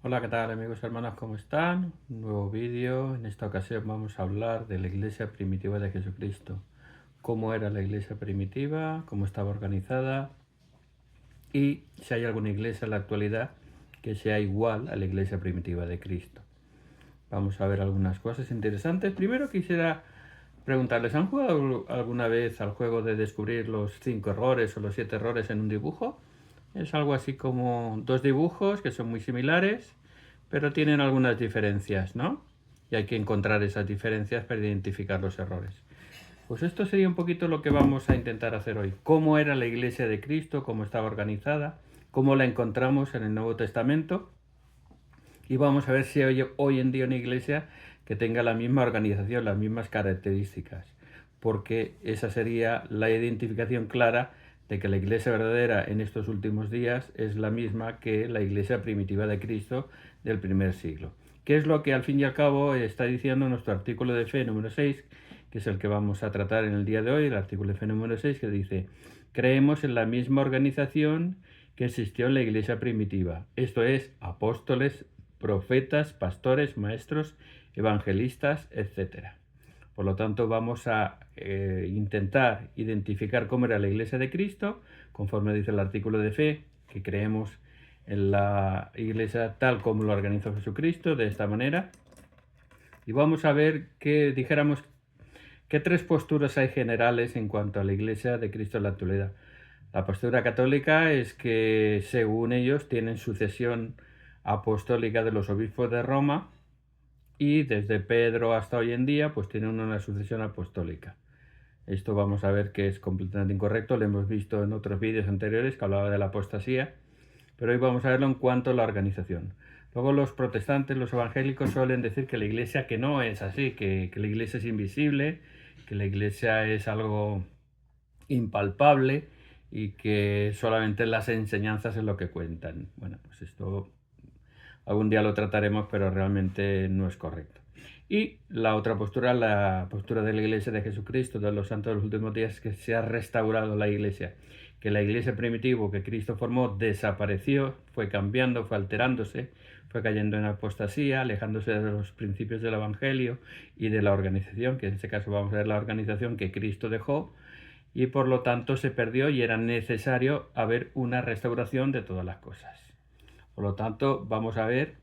Hola, ¿qué tal amigos y hermanas? ¿Cómo están? Un nuevo vídeo. En esta ocasión vamos a hablar de la iglesia primitiva de Jesucristo. Cómo era la iglesia primitiva, cómo estaba organizada y si hay alguna iglesia en la actualidad que sea igual a la iglesia primitiva de Cristo. Vamos a ver algunas cosas interesantes. Primero quisiera preguntarles, ¿han jugado alguna vez al juego de descubrir los 5 errores o los 7 errores en un dibujo? Es algo así como dos dibujos que son muy similares, pero tienen algunas diferencias, ¿no? Y hay que encontrar esas diferencias para identificar los errores. Pues esto sería un poquito lo que vamos a intentar hacer hoy. ¿Cómo era la iglesia de Cristo? ¿Cómo estaba organizada? ¿Cómo la encontramos en el Nuevo Testamento? Y vamos a ver si hay hoy en día una iglesia que tenga la misma organización, las mismas características. Porque esa sería la identificación clara de que la iglesia verdadera en estos últimos días es la misma que la iglesia primitiva de Cristo del primer siglo. ¿Qué es lo que al fin y al cabo está diciendo nuestro artículo de fe número 6, que es el que vamos a tratar en el día de hoy, el artículo de fe número 6, que dice: creemos en la misma organización que existió en la iglesia primitiva, esto es, apóstoles, profetas, pastores, maestros, evangelistas, etc. Por lo tanto, vamos a intentar identificar cómo era la iglesia de Cristo, conforme dice el artículo de fe, que creemos en la iglesia tal como lo organizó Jesucristo, de esta manera. Y vamos a ver que dijéramos qué tres posturas hay generales en cuanto a la iglesia de Cristo en la actualidad. La postura católica es que, según ellos, tienen sucesión apostólica de los obispos de Roma y desde Pedro hasta hoy en día pues tienen una sucesión apostólica. Esto vamos a ver que es completamente incorrecto, lo hemos visto en otros vídeos anteriores que hablaba de la apostasía, pero hoy vamos a verlo en cuanto a la organización. Luego los protestantes, los evangélicos suelen decir que la iglesia que no es así, que la iglesia es invisible, que la iglesia es algo impalpable y que solamente las enseñanzas es lo que cuentan. Bueno, pues esto algún día lo trataremos, pero realmente no es correcto. Y la otra postura, la postura de la Iglesia de Jesucristo, de los santos de los últimos días, es que se ha restaurado la Iglesia, que la Iglesia primitiva que Cristo formó desapareció, fue cambiando, fue alterándose, fue cayendo en apostasía, alejándose de los principios del Evangelio y de la organización, que en este caso vamos a ver la organización que Cristo dejó, y por lo tanto se perdió y era necesario haber una restauración de todas las cosas. Por lo tanto, vamos a ver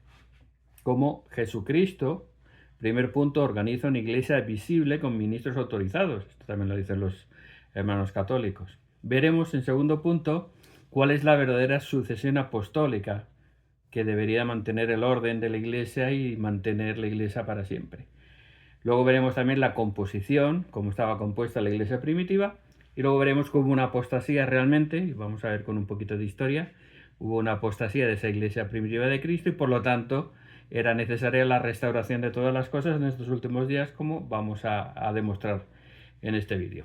cómo Jesucristo, primer punto, organiza una iglesia visible con ministros autorizados. Esto también lo dicen los hermanos católicos. Veremos en segundo punto cuál es la verdadera sucesión apostólica que debería mantener el orden de la iglesia y mantener la iglesia para siempre. Luego veremos también la composición, cómo estaba compuesta la iglesia primitiva, y luego veremos cómo una apostasía realmente, y vamos a ver con un poquito de historia, hubo una apostasía de esa iglesia primitiva de Cristo y por lo tanto era necesaria la restauración de todas las cosas en estos últimos días, como vamos a demostrar en este vídeo.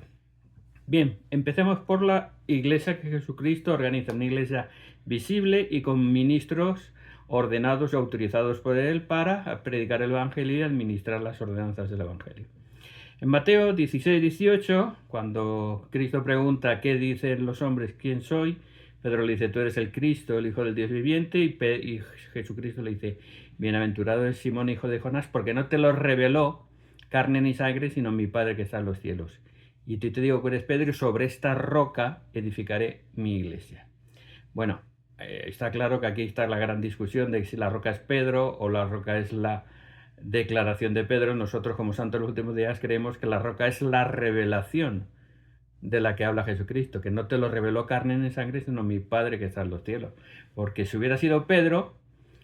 Bien, empecemos por la iglesia que Jesucristo organiza, una iglesia visible y con ministros ordenados y autorizados por él para predicar el Evangelio y administrar las ordenanzas del Evangelio. En Mateo 16-18, cuando Cristo pregunta ¿qué dicen los hombres? ¿Quién soy? Pedro le dice: tú eres el Cristo, el Hijo del Dios viviente, y Jesucristo le dice: bienaventurado es Simón, hijo de Jonás, porque no te lo reveló carne ni sangre, sino mi Padre que está en los cielos. Y te digo que eres Pedro, y sobre esta roca edificaré mi iglesia. Bueno, está claro que aquí está la gran discusión de si la roca es Pedro o la roca es la declaración de Pedro. Nosotros, como santos de los últimos días, creemos que la roca es la revelación de la que habla Jesucristo, que no te lo reveló carne ni sangre, sino mi Padre que está en los cielos. Porque si hubiera sido Pedro,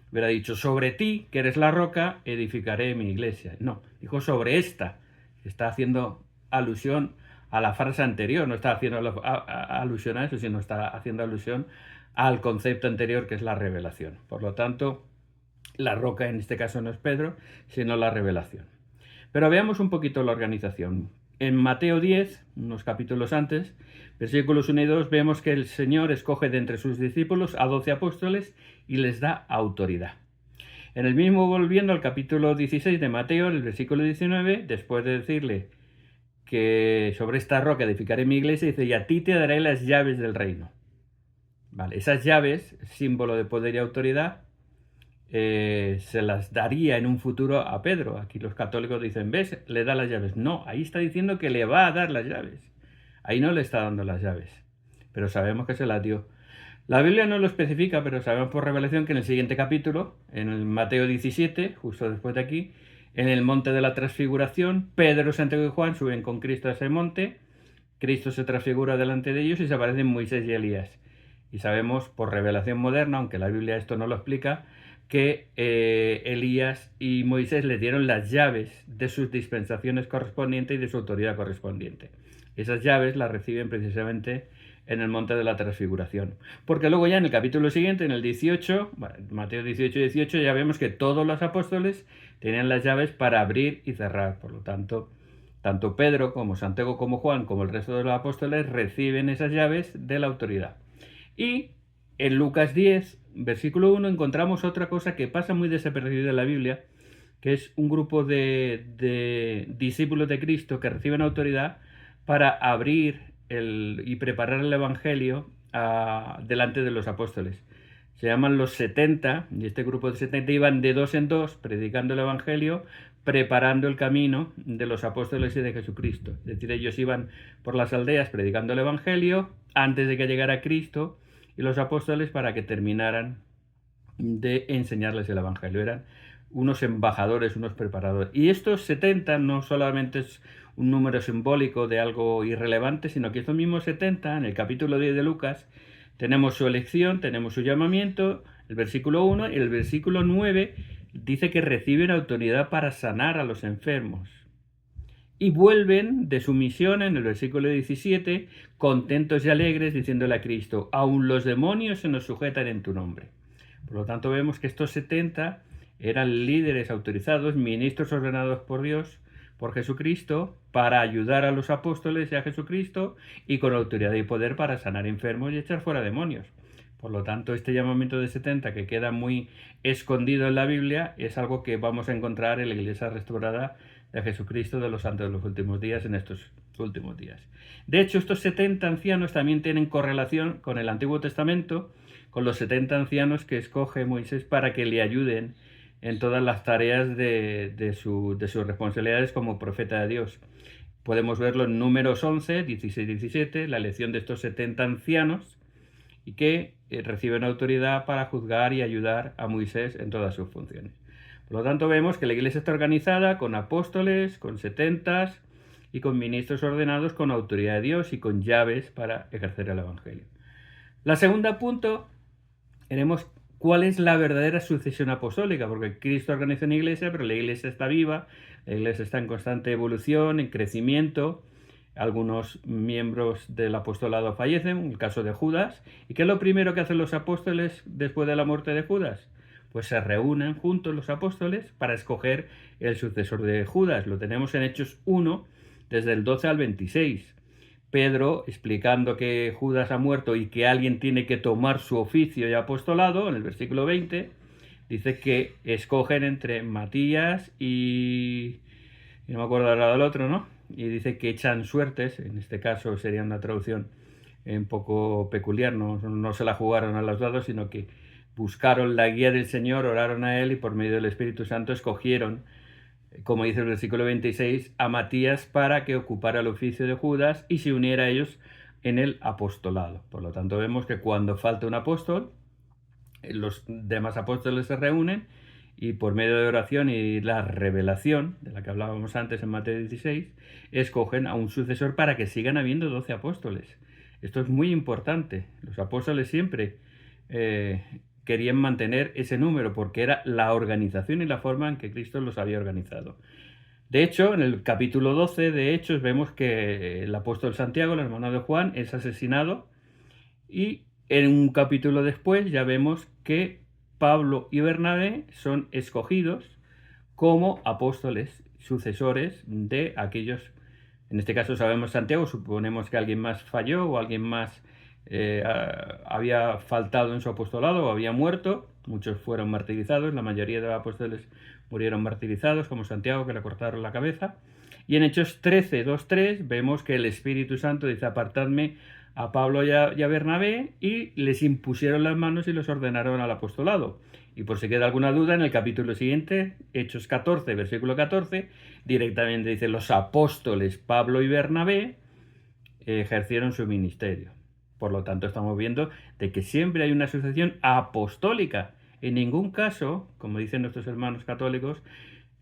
hubiera dicho: sobre ti, que eres la roca, edificaré mi iglesia. No, dijo sobre esta. Está haciendo alusión a la frase anterior, no está haciendo alusión a eso, sino está haciendo alusión al concepto anterior, que es la revelación. Por lo tanto, la roca en este caso no es Pedro, sino la revelación. Pero veamos un poquito la organización. En Mateo 10, unos capítulos antes, versículos 1 y 2, vemos que el Señor escoge de entre sus discípulos a 12 apóstoles y les da autoridad. En el mismo, volviendo al capítulo 16 de Mateo, el versículo 19, después de decirle que sobre esta roca edificaré mi iglesia, dice: y a ti te daré las llaves del reino. Vale, esas llaves, símbolo de poder y autoridad, se las daría en un futuro a Pedro. Aquí los católicos dicen, ¿ves? Le da las llaves. No, ahí está diciendo que le va a dar las llaves. Ahí no le está dando las llaves, pero sabemos que se las dio. La Biblia no lo especifica, pero sabemos por revelación que en el siguiente capítulo, en el Mateo 17, justo después de aquí, en el monte de la transfiguración, Pedro, Santiago y Juan suben con Cristo a ese monte, Cristo se transfigura delante de ellos y se aparecen Moisés y Elías. Y sabemos por revelación moderna, aunque la Biblia esto no lo explica, que Elías y Moisés le dieron las llaves de sus dispensaciones correspondientes y de su autoridad correspondiente. Esas llaves las reciben precisamente en el monte de la transfiguración. Porque luego ya en el capítulo siguiente, en el 18, Mateo 18, ya vemos que todos los apóstoles tenían las llaves para abrir y cerrar. Por lo tanto, tanto Pedro como Santiago como Juan como el resto de los apóstoles reciben esas llaves de la autoridad. Y en Lucas 10, versículo 1, encontramos otra cosa que pasa muy desapercibida en la Biblia, que es un grupo de discípulos de Cristo que reciben autoridad para abrir y preparar el Evangelio delante de los apóstoles. Se llaman los 70, y este grupo de 70 iban de dos en dos predicando el Evangelio, preparando el camino de los apóstoles y de Jesucristo. Es decir, ellos iban por las aldeas predicando el Evangelio antes de que llegara Cristo y los apóstoles para que terminaran de enseñarles el Evangelio. Eran unos embajadores, unos preparadores. Y estos 70 no solamente es un número simbólico de algo irrelevante, sino que estos mismos 70, en el capítulo 10 de Lucas, tenemos su elección, tenemos su llamamiento, el versículo 1, y el versículo 9 dice que reciben autoridad para sanar a los enfermos. Y vuelven de su misión en el versículo 17, contentos y alegres, diciéndole a Cristo, aun los demonios se nos sujetan en tu nombre. Por lo tanto, vemos que estos 70 eran líderes autorizados, ministros ordenados por Dios, por Jesucristo, para ayudar a los apóstoles y a Jesucristo, y con autoridad y poder para sanar enfermos y echar fuera demonios. Por lo tanto, este llamamiento de 70, que queda muy escondido en la Biblia, es algo que vamos a encontrar en la Iglesia restaurada de Jesucristo de los santos de los últimos días, en estos últimos días. De hecho, estos 70 ancianos también tienen correlación con el Antiguo Testamento, con los 70 ancianos que escoge Moisés para que le ayuden en todas las tareas de sus responsabilidades como profeta de Dios. Podemos verlo en Números 11, 16, 17, la elección de estos 70 ancianos y que reciben autoridad para juzgar y ayudar a Moisés en todas sus funciones. Por lo tanto, vemos que la Iglesia está organizada con apóstoles, con 70 y con ministros ordenados con autoridad de Dios y con llaves para ejercer el Evangelio. La segunda punto, veremos cuál es la verdadera sucesión apostólica, porque Cristo organiza una iglesia, pero la iglesia está viva, la iglesia está en constante evolución, en crecimiento. Algunos miembros del apostolado fallecen, en el caso de Judas. ¿Y qué es lo primero que hacen los apóstoles después de la muerte de Judas? Pues se reúnen juntos los apóstoles para escoger el sucesor de Judas. Lo tenemos en Hechos 1, desde el 12 al 26. Pedro, explicando que Judas ha muerto y que alguien tiene que tomar su oficio y apostolado, en el versículo 20, dice que escogen entre Matías y no me acuerdo ahora del otro, ¿no? Y dice que echan suertes, en este caso sería una traducción un poco peculiar, no se la jugaron a los dados, sino que buscaron la guía del Señor, oraron a Él y por medio del Espíritu Santo escogieron, como dice el versículo 26, a Matías para que ocupara el oficio de Judas y se uniera a ellos en el apostolado. Por lo tanto, vemos que cuando falta un apóstol, los demás apóstoles se reúnen y por medio de oración y la revelación, de la que hablábamos antes en Mateo 16, escogen a un sucesor para que sigan habiendo 12 apóstoles. Esto es muy importante. Los apóstoles siempre querían mantener ese número porque era la organización y la forma en que Cristo los había organizado. De hecho, en el capítulo 12 de Hechos vemos que el apóstol Santiago, el hermano de Juan, es asesinado y en un capítulo después ya vemos que Pablo y Bernabé son escogidos como apóstoles, sucesores de aquellos, en este caso sabemos Santiago, suponemos que alguien más falló o alguien más había faltado en su apostolado o había muerto, muchos fueron martirizados, la mayoría de los apóstoles murieron martirizados, como Santiago, que le cortaron la cabeza. Y en Hechos 13, 2, 3 vemos que el Espíritu Santo dice: apartadme a Pablo y a Bernabé y les impusieron las manos y los ordenaron al apostolado. Y por si queda alguna duda, en el capítulo siguiente, Hechos 14, versículo 14, directamente dice: los apóstoles Pablo y Bernabé ejercieron su ministerio. Por lo tanto, estamos viendo de que siempre hay una sucesión apostólica. En ningún caso, como dicen nuestros hermanos católicos,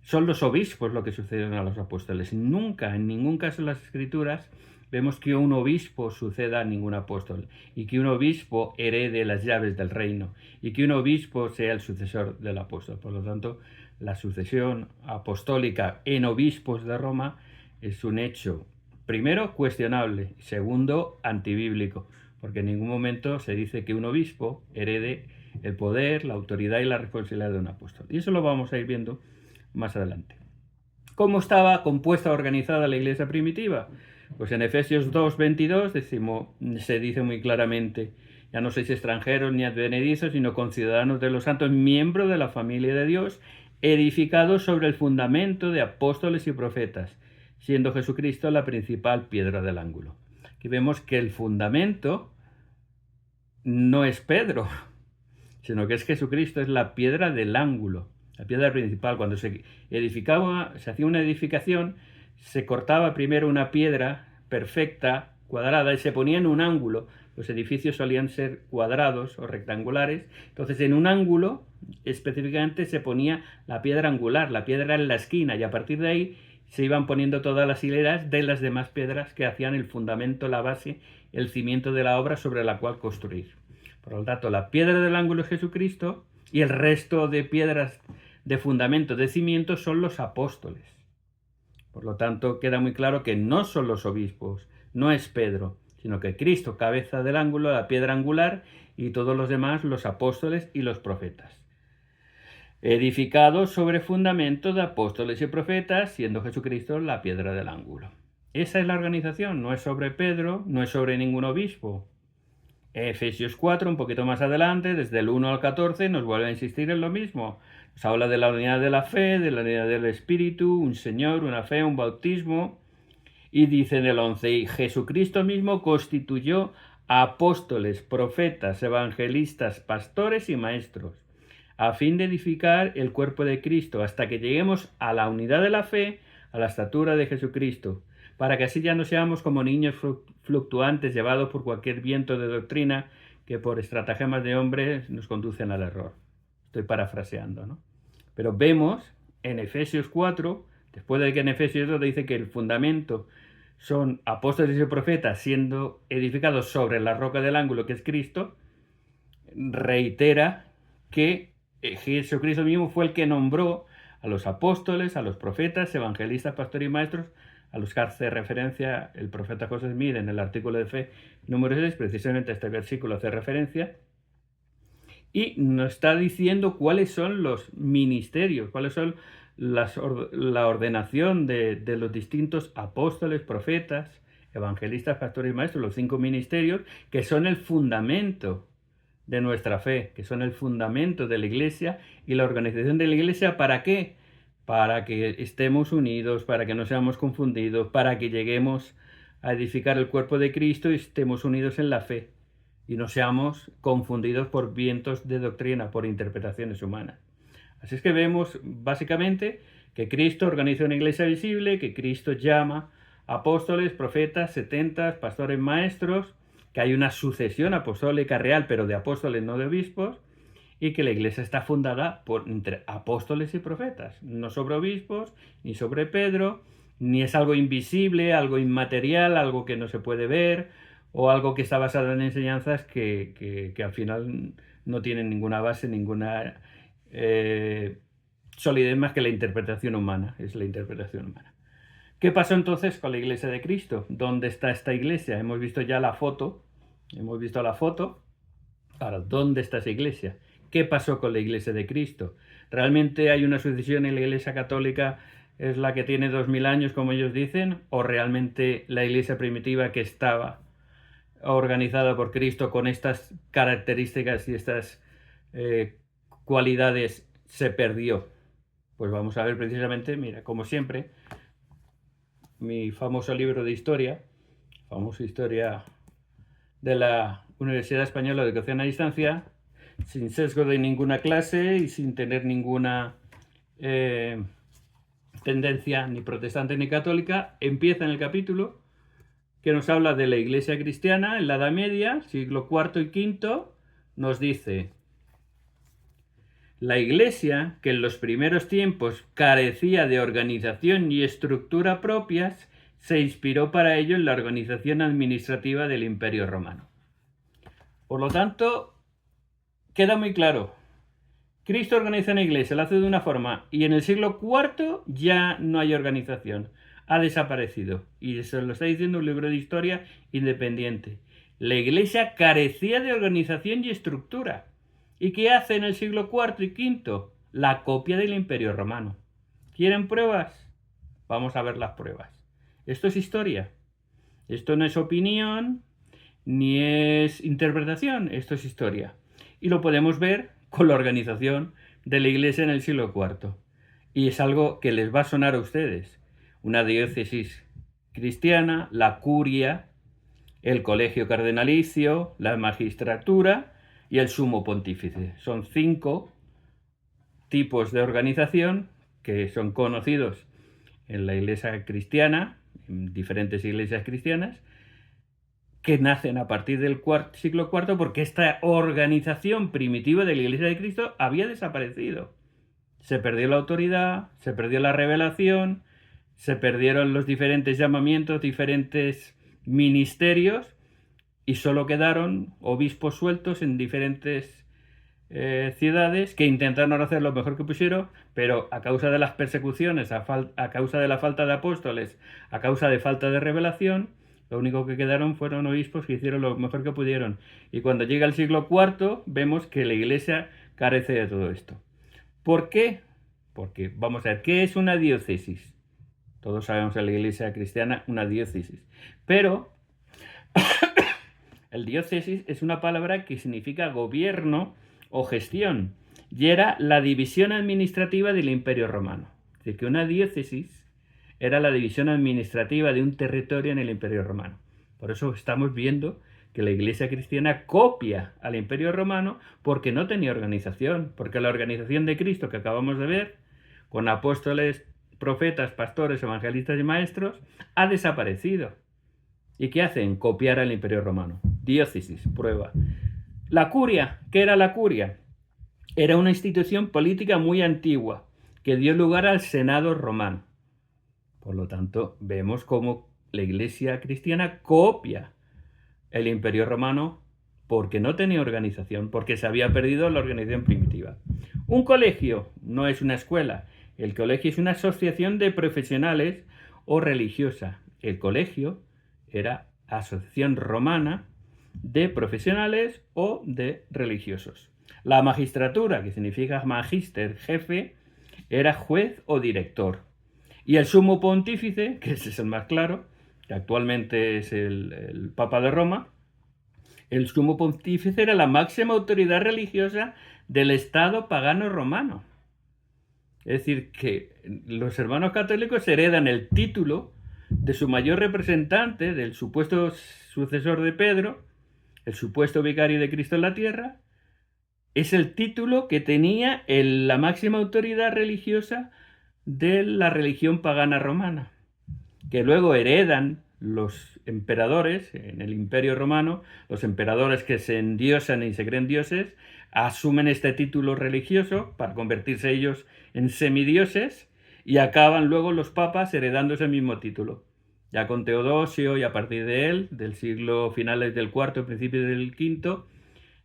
son los obispos lo que suceden a los apóstoles. Nunca, en ningún caso en las Escrituras, vemos que un obispo suceda a ningún apóstol y que un obispo herede las llaves del reino y que un obispo sea el sucesor del apóstol. Por lo tanto, la sucesión apostólica en obispos de Roma es un hecho, primero, cuestionable, segundo, antibíblico, porque en ningún momento se dice que un obispo herede el poder, la autoridad y la responsabilidad de un apóstol. Y eso lo vamos a ir viendo más adelante. ¿Cómo estaba compuesta o organizada la iglesia primitiva? Pues en Efesios 2:22 se dice muy claramente: ya no sois extranjeros ni advenedizos, sino conciudadanos de los santos, miembros de la familia de Dios, edificados sobre el fundamento de apóstoles y profetas, siendo Jesucristo la principal piedra del ángulo. Aquí vemos que el fundamento no es Pedro, sino que es Jesucristo, es la piedra del ángulo, la piedra principal. Cuando se edificaba, se hacía una edificación, se cortaba primero una piedra perfecta, cuadrada, y se ponía en un ángulo. Los edificios solían ser cuadrados o rectangulares, entonces en un ángulo específicamente se ponía la piedra angular, la piedra en la esquina, y a partir de ahí se iban poniendo todas las hileras de las demás piedras que hacían el fundamento, la base, el cimiento de la obra sobre la cual construir. Por lo tanto, la piedra del ángulo es Jesucristo y el resto de piedras de fundamento, de cimiento, son los apóstoles. Por lo tanto, queda muy claro que no son los obispos, no es Pedro, sino que Cristo, cabeza del ángulo, la piedra angular, y todos los demás, los apóstoles y los profetas. Edificados sobre fundamento de apóstoles y profetas, siendo Jesucristo la piedra del ángulo. Esa es la organización, no es sobre Pedro, no es sobre ningún obispo. Efesios 4, un poquito más adelante, desde el 1 al 14, nos vuelve a insistir en lo mismo. Nos habla de la unidad de la fe, de la unidad del Espíritu, un Señor, una fe, un bautismo. Y dice en el 11: y Jesucristo mismo constituyó apóstoles, profetas, evangelistas, pastores y maestros, a fin de edificar el cuerpo de Cristo, hasta que lleguemos a la unidad de la fe, a la estatura de Jesucristo, para que así ya no seamos como niños fluctuantes llevados por cualquier viento de doctrina que por estratagemas de hombres nos conducen al error. Estoy parafraseando, ¿no? Pero vemos en Efesios 4, después de que en Efesios 2 dice que el fundamento son apóstoles y profetas siendo edificados sobre la roca del ángulo que es Cristo, reitera que Jesucristo mismo fue el que nombró a los apóstoles, a los profetas, evangelistas, pastores y maestros, a los que hace referencia el profeta José Smith en el artículo de fe número 6, precisamente este versículo hace referencia, y nos está diciendo cuáles son los ministerios, cuáles son la ordenación de los distintos apóstoles, profetas, evangelistas, pastores y maestros, los 5 ministerios, que son el fundamento de nuestra fe, que son el fundamento de la Iglesia y la organización de la Iglesia. ¿Para qué? Para que estemos unidos, para que no seamos confundidos, para que lleguemos a edificar el cuerpo de Cristo y estemos unidos en la fe y no seamos confundidos por vientos de doctrina, por interpretaciones humanas. Así es que vemos básicamente que Cristo organiza una iglesia visible, que Cristo llama apóstoles, profetas, 70, pastores, maestros, que hay una sucesión apostólica real, pero de apóstoles, no de obispos, y que la iglesia está fundada entre apóstoles y profetas, no sobre obispos, ni sobre Pedro, ni es algo invisible, algo inmaterial, algo que no se puede ver, o algo que está basado en enseñanzas que al final no tienen ninguna base, ninguna solidez más que la interpretación humana, es la interpretación humana. ¿Qué pasó entonces con la iglesia de Cristo? ¿Dónde está esta iglesia? Hemos visto ya la foto, Ahora, ¿dónde está esa iglesia? ¿Qué pasó con la iglesia de Cristo? ¿Realmente hay una sucesión en la iglesia católica es la que tiene 2000 años, como ellos dicen? ¿O realmente la iglesia primitiva que estaba organizada por Cristo con estas características y estas cualidades se perdió? Pues vamos a ver precisamente, mira, como siempre, mi famoso libro de historia, famosa historia de la Universidad Española de Educación a Distancia, sin sesgo de ninguna clase y sin tener ninguna tendencia ni protestante ni católica, empieza en el capítulo que nos habla de la Iglesia cristiana en la Edad Media, siglo IV y V, nos dice: la Iglesia, que en los primeros tiempos carecía de organización y estructura propias, se inspiró para ello en la organización administrativa del Imperio Romano. Por lo tanto, queda muy claro. Cristo organiza una iglesia, la hace de una forma, y en el siglo IV ya no hay organización. Ha desaparecido. Y se lo está diciendo un libro de historia independiente. La iglesia carecía de organización y estructura. ¿Y qué hace en el siglo IV y V? La copia del Imperio Romano. ¿Quieren pruebas? Vamos a ver las pruebas. Esto es historia. Esto no es opinión, ni es interpretación. Esto es historia. Y lo podemos ver con la organización de la iglesia en el siglo IV. Y es algo que les va a sonar a ustedes. Una diócesis cristiana, la curia, el colegio cardenalicio, la magistratura y el sumo pontífice. Son 5 tipos de organización que son conocidos en la iglesia cristiana, en diferentes iglesias cristianas, que nacen a partir del siglo IV porque esta organización primitiva de la Iglesia de Cristo había desaparecido. Se perdió la autoridad, se perdió la revelación, se perdieron los diferentes llamamientos, diferentes ministerios, y solo quedaron obispos sueltos en diferentes ciudades que intentaron hacer lo mejor que pusieron, pero a causa de las persecuciones, a causa de la falta de apóstoles, a causa de falta de revelación, lo único que quedaron fueron obispos que hicieron lo mejor que pudieron. Y cuando llega el siglo IV, vemos que la iglesia carece de todo esto. ¿Por qué? Porque, vamos a ver, ¿qué es una diócesis? Todos sabemos en la iglesia cristiana una diócesis. Pero el diócesis es una palabra que significa gobierno o gestión. Y era la división administrativa del Imperio Romano. Es decir, que una diócesis era la división administrativa de un territorio en el Imperio Romano. Por eso estamos viendo que la Iglesia cristiana copia al Imperio Romano porque no tenía organización, porque la organización de Cristo que acabamos de ver, con apóstoles, profetas, pastores, evangelistas y maestros, ha desaparecido. ¿Y qué hacen? Copiar al Imperio Romano. Diócesis, prueba. La curia, ¿qué era la curia? Era una institución política muy antigua que dio lugar al Senado romano. Por lo tanto, vemos cómo la Iglesia cristiana copia el Imperio Romano porque no tenía organización, porque se había perdido la organización primitiva. Un colegio no es una escuela. El colegio es una asociación de profesionales o religiosa. El colegio era asociación romana de profesionales o de religiosos. La magistratura, que significa magister, jefe, era juez o director. Y el sumo pontífice, que ese es el más claro, que actualmente es el Papa de Roma, el sumo pontífice era la máxima autoridad religiosa del Estado pagano romano. Es decir, que los hermanos católicos heredan el título de su mayor representante, del supuesto sucesor de Pedro, el supuesto vicario de Cristo en la tierra. Es el título que tenía la máxima autoridad religiosa de la religión pagana romana, que luego heredan los emperadores en el Imperio Romano. Los emperadores que se endiosan y se creen dioses asumen este título religioso para convertirse ellos en semidioses, y acaban luego los papas heredando ese mismo título. Ya con Teodosio y a partir de él, del siglo finales del IV, principios del V,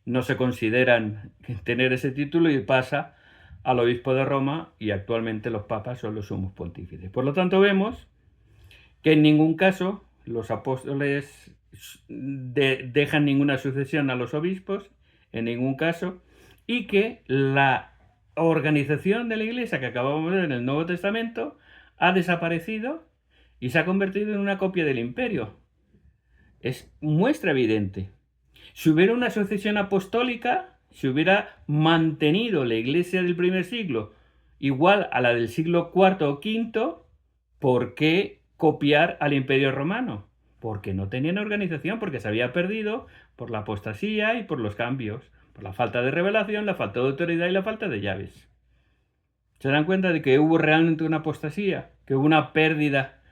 no se consideran tener ese título y pasa al obispo de Roma, y actualmente los papas son los sumos pontífices. Por lo tanto, vemos que en ningún caso los apóstoles dejan ninguna sucesión a los obispos, en ningún caso, y que la organización de la Iglesia que acabamos de ver en el Nuevo Testamento ha desaparecido y se ha convertido en una copia del imperio. Es muestra evidente. Si hubiera una sucesión apostólica, si hubiera mantenido la Iglesia del primer siglo igual a la del siglo IV o V, ¿por qué copiar al Imperio Romano? Porque no tenían organización, porque se había perdido, por la apostasía y por los cambios, por la falta de revelación, la falta de autoridad y la falta de llaves. ¿Se dan cuenta de que hubo realmente una apostasía? Que hubo una pérdida,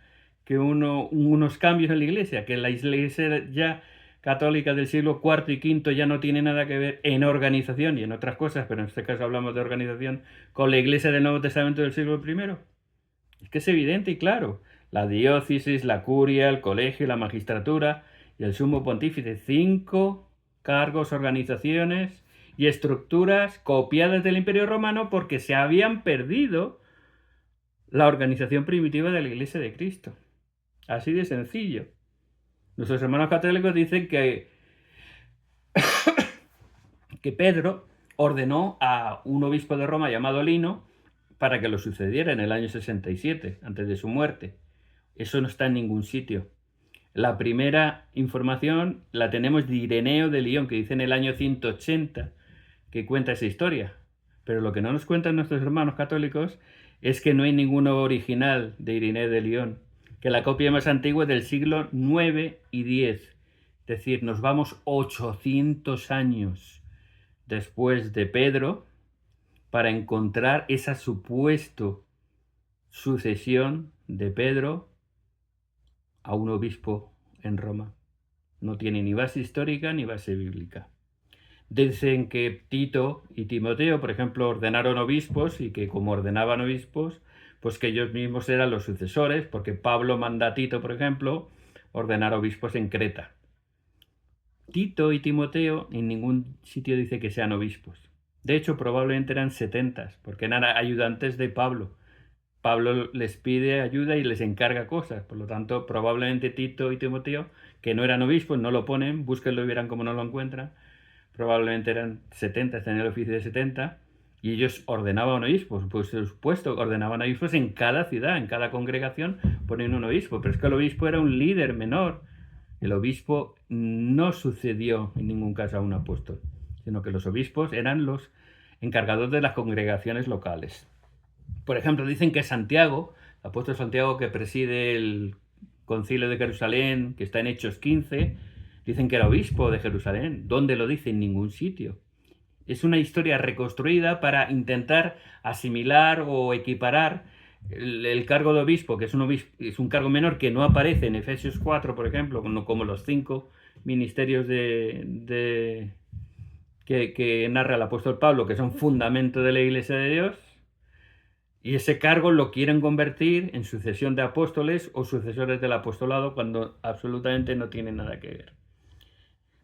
que hubo unos cambios en la Iglesia, que la Iglesia ya católica del siglo IV y V ya no tiene nada que ver en organización y en otras cosas, pero en este caso hablamos de organización, con la Iglesia del Nuevo Testamento del siglo I? Es que es evidente y claro. La diócesis, la curia, el colegio, la magistratura y el sumo pontífice. 5 cargos, organizaciones y estructuras copiadas del Imperio Romano porque se habían perdido la organización primitiva de la Iglesia de Cristo. Así de sencillo. Nuestros hermanos católicos dicen que Pedro ordenó a un obispo de Roma llamado Lino para que lo sucediera en el año 67, antes de su muerte. Eso no está en ningún sitio. La primera información la tenemos de Ireneo de Lyon, que dice en el año 180, que cuenta esa historia. Pero lo que no nos cuentan nuestros hermanos católicos es que no hay ninguno original de Ireneo de Lyon, que la copia más antigua es del siglo IX y X. Es decir, nos vamos 800 años después de Pedro para encontrar esa supuesta sucesión de Pedro a un obispo en Roma. No tiene ni base histórica ni base bíblica. Dicen que Tito y Timoteo, por ejemplo, ordenaron obispos y que como ordenaban obispos, pues que ellos mismos eran los sucesores, porque Pablo manda a Tito, por ejemplo, ordenar obispos en Creta. Tito y Timoteo en ningún sitio dice que sean obispos. De hecho, probablemente eran 70, porque eran ayudantes de Pablo. Pablo les pide ayuda y les encarga cosas. Por lo tanto, probablemente Tito y Timoteo, que no eran obispos, no lo ponen, búsquenlo y verán cómo no lo encuentran. Probablemente eran 70, tenían el oficio de 70, y ellos ordenaban obispos. Pues por supuesto, ordenaban obispos en cada ciudad, en cada congregación ponen un obispo. Pero es que el obispo era un líder menor. El obispo no sucedió en ningún caso a un apóstol, sino que los obispos eran los encargados de las congregaciones locales. Por ejemplo, dicen que Santiago, el apóstol Santiago que preside el concilio de Jerusalén, que está en Hechos 15, dicen que era obispo de Jerusalén. ¿Dónde lo dice? En ningún sitio. Es una historia reconstruida para intentar asimilar o equiparar el cargo de obispo, que es un cargo menor que no aparece en Efesios 4, por ejemplo, como los 5 ministerios que narra el apóstol Pablo, que son fundamento de la Iglesia de Dios. Y ese cargo lo quieren convertir en sucesión de apóstoles o sucesores del apostolado cuando absolutamente no tiene nada que ver.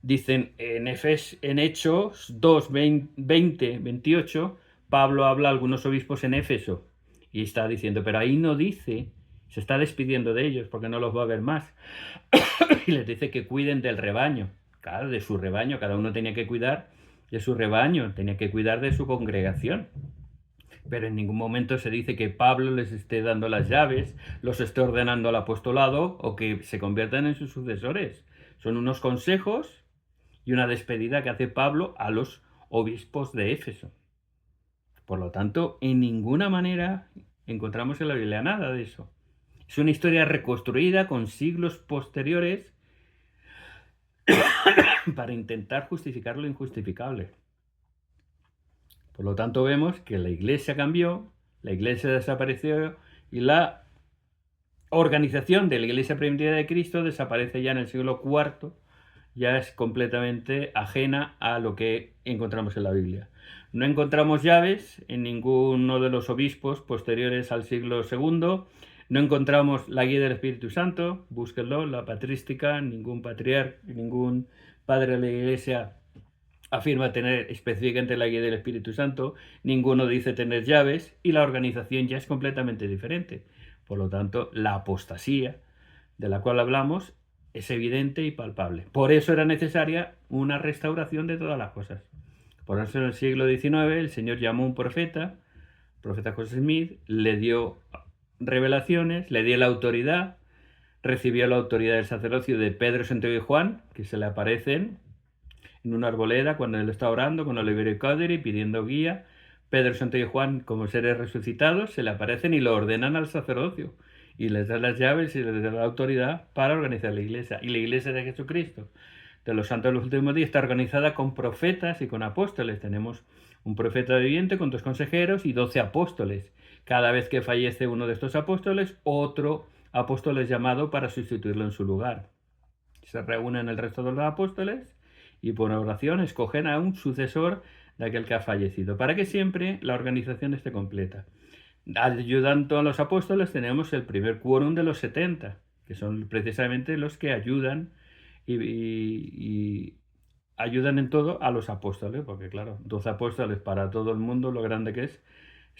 Dicen en Hechos 2, 20, 28, Pablo habla a algunos obispos en Éfeso y está diciendo, pero ahí no dice, se está despidiendo de ellos porque no los va a ver más. Y les dice que cuiden del rebaño, claro, de su rebaño, cada uno tenía que cuidar de su rebaño, tenía que cuidar de su congregación. Pero en ningún momento se dice que Pablo les esté dando las llaves, los esté ordenando al apostolado o que se conviertan en sus sucesores. Son unos consejos y una despedida que hace Pablo a los obispos de Éfeso. Por lo tanto, en ninguna manera encontramos en la Biblia nada de eso. Es una historia reconstruida con siglos posteriores para intentar justificar lo injustificable. Por lo tanto, vemos que la Iglesia cambió, la Iglesia desapareció y la organización de la Iglesia primitiva de Cristo desaparece ya en el siglo IV, ya es completamente ajena a lo que encontramos en la Biblia. No encontramos llaves en ninguno de los obispos posteriores al siglo II, no encontramos la guía del Espíritu Santo, búsquenlo, la patrística, ningún patriarca, ningún padre de la Iglesia afirma tener específicamente la guía del Espíritu Santo, ninguno dice tener llaves y la organización ya es completamente diferente. Por lo tanto, la apostasía de la cual hablamos es evidente y palpable. Por eso era necesaria una restauración de todas las cosas. Por eso en el siglo XIX el Señor llamó a un profeta, el profeta José Smith, le dio revelaciones, le dio la autoridad, recibió la autoridad del sacerdocio de Pedro, Santiago y Juan, que se le aparecen en una arboleda cuando él está orando con Oliverio y Cowdery pidiendo guía. Pedro, Santiago y Juan, como seres resucitados, se le aparecen y lo ordenan al sacerdocio y les dan las llaves y les dan la autoridad para organizar la Iglesia. Y la Iglesia de Jesucristo de los santos de los últimos días está organizada con profetas y con apóstoles. Tenemos un profeta viviente con 2 consejeros y 12 apóstoles. Cada vez que fallece uno de estos apóstoles, otro apóstol es llamado para sustituirlo en su lugar. Se reúnen el resto de los apóstoles y por oración escogen a un sucesor de aquel que ha fallecido, para que siempre la organización esté completa. Ayudando a los apóstoles tenemos el primer quórum de los 70, que son precisamente los que ayudan y ayudan en todo a los apóstoles, porque claro, 12 apóstoles para todo el mundo, lo grande que es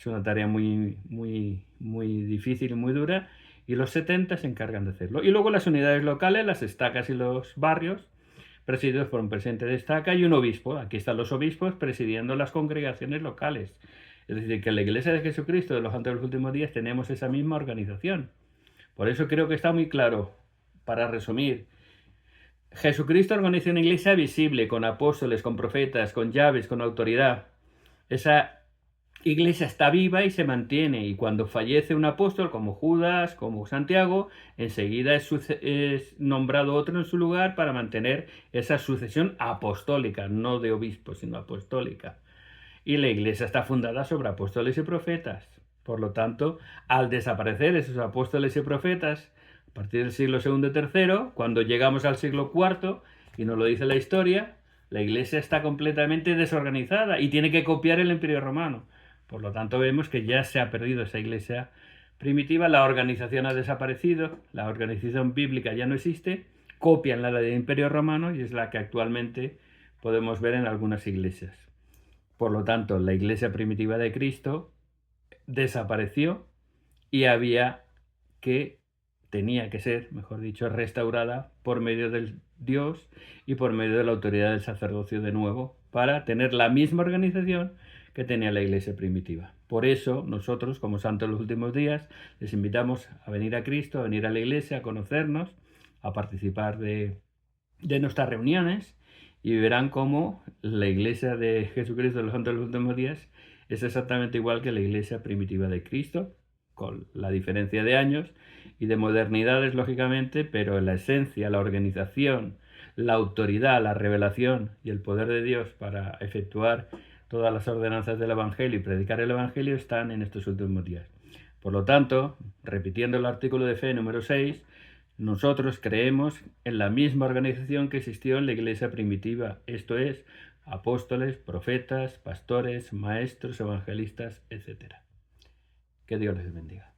una tarea muy, muy, muy difícil y muy dura, y los 70 se encargan de hacerlo. Y luego las unidades locales, las estacas y los barrios, presididos por un presidente de estaca y un obispo. Aquí están los obispos presidiendo las congregaciones locales. Es decir, que en la Iglesia de Jesucristo de los Santos de los Últimos Días tenemos esa misma organización. Por eso creo que está muy claro, para resumir, Jesucristo organiza una iglesia visible, con apóstoles, con profetas, con llaves, con autoridad. Esa iglesia está viva y se mantiene, y cuando fallece un apóstol como Judas, como Santiago, enseguida es nombrado otro en su lugar para mantener esa sucesión apostólica, no de obispos, sino apostólica. Y la iglesia está fundada sobre apóstoles y profetas. Por lo tanto, al desaparecer esos apóstoles y profetas, a partir del siglo II y III, cuando llegamos al siglo IV, y nos lo dice la historia, la iglesia está completamente desorganizada y tiene que copiar el Imperio Romano. Por lo tanto, vemos que ya se ha perdido esa iglesia primitiva, la organización ha desaparecido, la organización bíblica ya no existe, copian la del Imperio Romano y es la que actualmente podemos ver en algunas iglesias. Por lo tanto, la iglesia primitiva de Cristo desapareció y tenía que ser, mejor dicho, restaurada por medio del Dios y por medio de la autoridad del sacerdocio de nuevo, para tener la misma organización que tenía la iglesia primitiva. Por eso nosotros, como santos de los últimos días, les invitamos a venir a Cristo, a venir a la iglesia, a conocernos, a participar de nuestras reuniones, y verán cómo la iglesia de Jesucristo de los santos de los últimos días es exactamente igual que la iglesia primitiva de Cristo, con la diferencia de años y de modernidades, lógicamente, pero en la esencia, la organización, la autoridad, la revelación y el poder de Dios para efectuar todas las ordenanzas del Evangelio y predicar el Evangelio están en estos últimos días. Por lo tanto, repitiendo el artículo de fe número 6, nosotros creemos en la misma organización que existió en la iglesia primitiva, esto es, apóstoles, profetas, pastores, maestros, evangelistas, etc. Que Dios les bendiga.